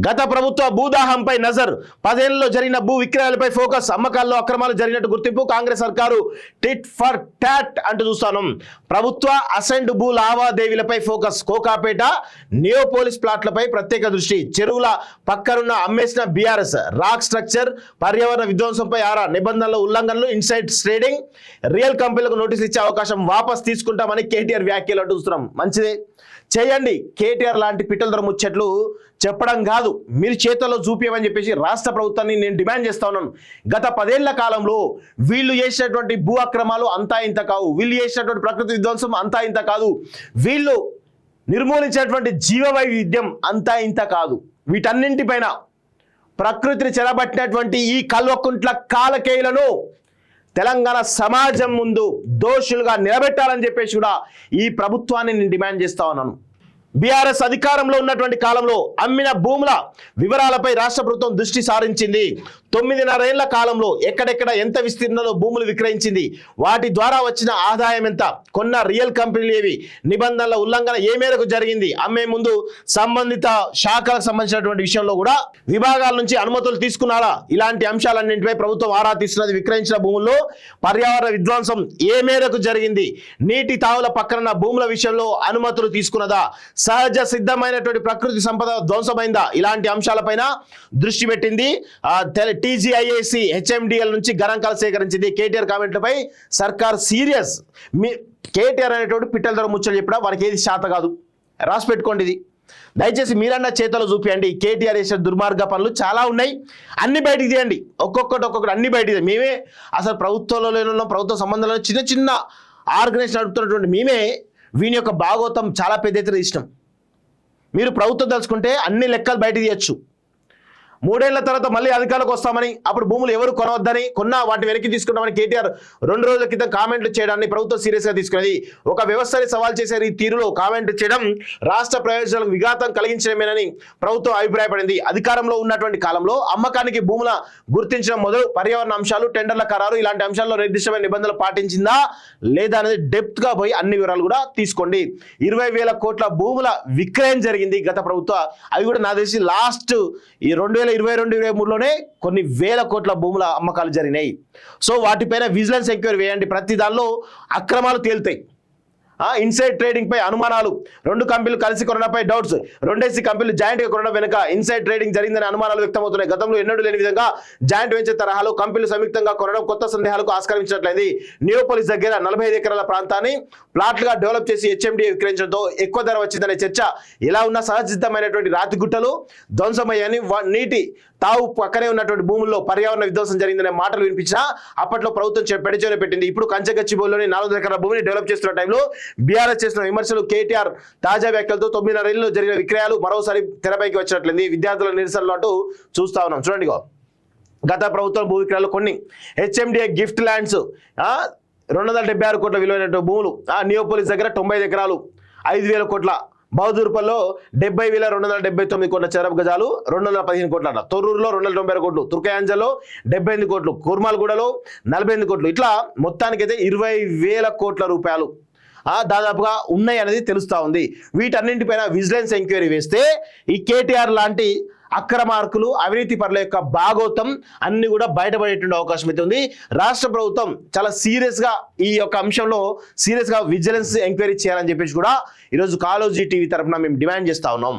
గత ప్రభుత్వ భూదాహంపై నజర్, 10 ఏళ్లలో జరిగిన భూ విక్రయాలపై ఫోకస్, అమ్మకాల్లో అక్రమాలు జరిగినట్టు గుర్తింపు, కాంగ్రెస్ సర్కారు టిట్ ఫర్ టాట్ అంటూ చూస్తాను. ప్రభుత్వ అసైన్డ్ భూ లావాదేవీలపై ఫోకస్, కోకాపేట నియోపోలిస్ ప్లాట్లపై ప్రత్యేక దృష్టి, చెరువుల పక్కనున్న అమ్మేసిన బీఆర్ఎస్, రాక్ స్ట్రక్చర్ పర్యావరణ విధ్వంసంపై ఆరా, నిబంధనల ఉల్లంఘనలు, ఇన్సైడ్ ట్రేడింగ్, రియల్ కంపెనీలకు నోటీసులు ఇచ్చే అవకాశం వాపస్ తీసుకుంటామని కేటీఆర్ వ్యాఖ్యలు అంటూ చూస్తున్నాం. మంచిదే చేయండి. కేటీఆర్ లాంటి పిట్టల ముచ్చట్లు చెప్పడం కాదు, మీరు చేతల్లో చూపించమని చెప్పేసి రాష్ట్ర ప్రభుత్వాన్ని నేను డిమాండ్ చేస్తా ఉన్నాను. గత 10 ఏళ్ల కాలంలో వీళ్ళు చేసినటువంటి భూ అక్రమాలు అంతా ఇంత కావు, వీళ్ళు చేసినటువంటి ప్రకృతి విధ్వంసం అంతా ఇంత కాదు, వీళ్ళు నిర్మూలించినటువంటి జీవ వైవిధ్యం అంతా ఇంత కాదు. వీటన్నింటిపైన ప్రకృతిని చెరబట్టినటువంటి ఈ కల్వకుంట్ల కాలకేయులను తెలంగాణ సమాజం ముందు దోషులుగా నిలబెట్టాలని చెప్పేసి కూడా ఈ ప్రభుత్వాన్ని నేను డిమాండ్ చేస్తా ఉన్నాను. బీఆర్ఎస్ అధికారంలో ఉన్నటువంటి కాలంలో అమ్మిన భూముల వివరాలపై రాష్ట్ర ప్రభుత్వం దృష్టి సారించింది. 9.5 ఏళ్ల కాలంలో ఎక్కడెక్కడ ఎంత విస్తీర్ణంలో భూములు విక్రయించింది, వాటి ద్వారా వచ్చిన ఆదాయం ఎంత, కొన్న రియల్ కంపెనీలు ఏవి, నిబంధనల ఉల్లంఘన ఏ మేరకు జరిగింది, అమ్మే ముందు సంబంధిత శాఖలకు సంబంధించినటువంటి విషయంలో కూడా విభాగాల నుంచి అనుమతులు తీసుకున్నారా, ఇలాంటి అంశాలన్నింటిపై ప్రభుత్వం ఆరా తీస్తున్నది. విక్రయించిన భూముల్లో పర్యావరణ విధ్వంసం ఏ మేరకు జరిగింది, నీటి తావుల పక్కన భూముల విషయంలో అనుమతులు తీసుకున్నదా, సహజ సిద్ధమైనటువంటి ప్రకృతి సంపద ధ్వంసమైందా, ఇలాంటి అంశాలపైన దృష్టి పెట్టింది. టీజీఐఏసీ హెచ్ఎండిఎల్ నుంచి గణాంకాలు సేకరించింది. కేటీఆర్ కామెంట్లపై సర్కార్ సీరియస్. కేటీఆర్ అనేటువంటి పిట్టల ధర ముచ్చలు చెప్పినా వారికి ఏది శాత కాదు, రాసి పెట్టుకోండి. ఇది దయచేసి మీరన్నా చేతలు చూపియండి. కేటీఆర్ చేసే దుర్మార్గ పనులు చాలా ఉన్నాయి, అన్ని బయటికి తీయండి. ఒక్కొక్కటి అన్ని బయటికి. మేమే అసలు ప్రభుత్వంలో లేని ప్రభుత్వ సంబంధాలు చిన్న చిన్న ఆర్గనైజేషన్ నడుపుతున్నటువంటి మేమే వీని యొక్క భాగోతం చాలా పెద్ద ఎత్తున ఇష్టం. మీరు ప్రభుత్వం తలుచుకుంటే అన్ని లెక్కలు బయట తీయచ్చు. 3 ఏళ్ల తర్వాత మళ్ళీ అధికారులకు వస్తామని, అప్పుడు భూములు ఎవరు కొనవద్దని, కొన్నా వాటిని వెనక్కి తీసుకుంటామని కేటీఆర్ 2 రోజుల క్రితం కామెంట్లు చేయడాన్ని ప్రభుత్వం సీరియస్గా తీసుకున్నది. ఒక వ్యవస్థని సవాల్ చేసే ఈ తీరులో కామెంట్లు చేయడం రాష్ట్ర ప్రయోజనాలకు విఘాతం కలిగించడమేనని ప్రభుత్వం అభిప్రాయపడింది. అధికారంలో ఉన్నటువంటి కాలంలో అమ్మకానికి భూముల గుర్తించడం మొదలు పర్యావరణ అంశాలు, టెండర్ల ఖరారు, ఇలాంటి అంశాల్లో నిర్దిష్టమైన నిబంధనలు పాటించిందా లేదా అనేది డెప్త్గా పోయి అన్ని వివరాలు కూడా తీసుకోండి. 20,000 కోట్ల భూముల విక్రయం జరిగింది గత ప్రభుత్వ. అవి కూడా నాకు తెలిసి లాస్ట్ ఈ 2022-23లోనే కొన్ని వేల కోట్ల భూముల అమ్మకాలు జరిగినాయి. సో వాటిపైన విజిలెన్స్ ఎంక్వైరీ వేయండి. ప్రతి దానిలో అక్రమాలు తేలుతాయి. ఇన్సైడ్ ట్రేడింగ్ పై అనుమానాలు, 2 కంపెనీలు కలిసి కొనడంపై డౌట్స్, 2 కంపెనీలు జాయింట్ గా కొనడం వెనుక ఇన్సైడ్ ట్రేడింగ్ జరిగిందని అనుమానాలు వ్యక్తమవుతున్నాయి. గతంలో ఎన్నడూ లేని విధంగా జాయింట్ వెంచర్ తరహాలో కంపెనీలు సంయుక్తంగా కొనడం కొత్త సందేహాలకు ఆస్కరించినట్లయింది. నియోపోలిస్ దగ్గర 45 ఎకరాల ప్రాంతాన్ని ప్లాట్లుగా డెవలప్ చేసి హెచ్ఎండిఏ విక్రయించడంతో ఎక్కువ ధర వచ్చిందనే చర్చ ఎలా ఉన్నా సహజసిద్ధమైనటువంటి రాతి గుట్టలు ధ్వంసమయ్యాయని, నీటి తావు పక్కనే ఉన్నటువంటి భూముల్లో పర్యావరణ విధ్వంసం జరిగిందనే మాటలు వినిపించినా అప్పట్లో ప్రభుత్వం పెడిచోనే పెట్టింది. ఇప్పుడు కంచగచ్చిబౌలిలోని 400 ఎకరాల భూమిని డెవలప్ చేస్తున్న టైంలో బీఆర్ఎస్ చేసిన విమర్శలు, కేటీఆర్ తాజా వ్యాఖ్యలతో 9.5 ఏళ్లలో జరిగిన విక్రయాలు మరోసారి తెరపైకి వచ్చినట్లయింది. విద్యార్థుల నిరసనలు అంటూ చూస్తా ఉన్నాం. చూడండి, గత ప్రభుత్వం భూ విక్రయాలు కొన్ని హెచ్ఎండిఏ గిఫ్ట్ ల్యాండ్స్ 276 కోట్ల విలువైన భూములు, నియోపోలిస్ దగ్గర 95 ఎకరాలు 5,000 కోట్ల, బహదూర్పల్లో 70,279 కోట్ల చదరపు గజాలు 215 కోట్ల, తొర్రూరులో 290 కోట్లు, తుర్కయాంజల్లో 78 కోట్లు, కుర్మాల్గూడలో 48 కోట్లు, ఇట్లా మొత్తానికైతే 20,000 కోట్ల రూపాయలు దాదాపుగా ఉన్నాయి అనేది తెలుస్తూ ఉంది. వీటన్నింటిపైన విజిలెన్స్ ఎంక్వైరీ వేస్తే ఈ కేటీఆర్ లాంటి అక్రమార్కులు, అవినీతి పరుల యొక్క భాగోతం అన్ని కూడా బయటపడేటువంటి అవకాశం అయితే ఉంది. రాష్ట్ర ప్రభుత్వం చాలా సీరియస్గా ఈ యొక్క అంశంలో సీరియస్గా విజిలెన్స్ ఎంక్వైరీ చేయాలని చెప్పేసి కూడా ఈరోజు కాలోజీ టీవీ తరఫున మేము డిమాండ్ చేస్తా ఉన్నాం.